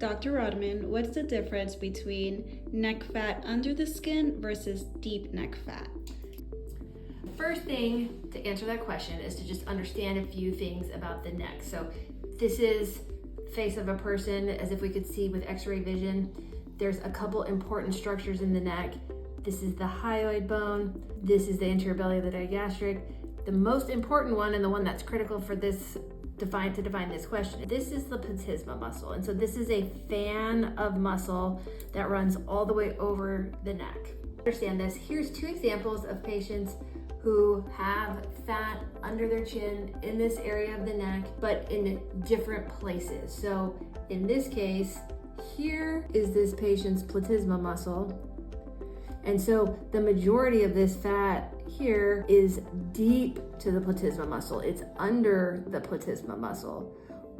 Dr. Rodman, what's the difference between neck fat under the skin versus deep neck fat? First thing to answer that question is to just understand a few things about the neck. So this is face of a person, as if we could see with x-ray vision. There's a couple important structures in the neck. This is the hyoid bone. This is the anterior belly of the digastric. The most important one, and the one that's critical for this to define this question, this is the platysma muscle. And so this is a fan of muscle that runs all the way over the neck. Understand this. Here's two examples of patients who have fat under their chin in this area of the neck, but in different places. So in this case, here is this patient's platysma muscle. And so the majority of this fat here is deep to the platysma muscle. It's under the platysma muscle.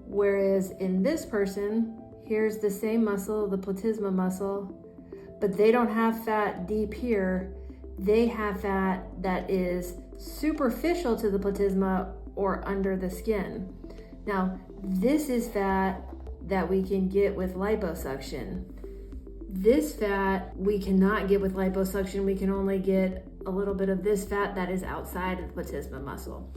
Whereas in this person, here's the same muscle, the platysma muscle, but they don't have fat deep here. They have fat that is superficial to the platysma or under the skin. Now, this is fat that we can get with liposuction. This fat we cannot get with liposuction. We can only get a little bit of this fat that is outside of the platysma muscle.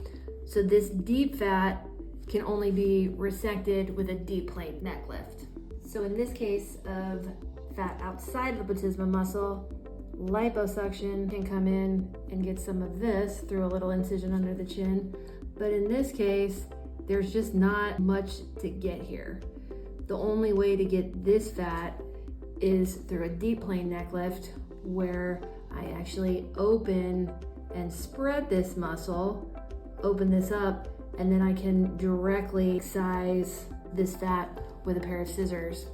So this deep fat can only be resected with a deep plane neck lift. So in this case of fat outside of the platysma muscle, liposuction can come in and get some of this through a little incision under the chin. But in this case, there's just not much to get here. The only way to get this fat is through a deep plane neck lift, where I actually open and spread this muscle, open this up, and then I can directly excise this fat with a pair of scissors.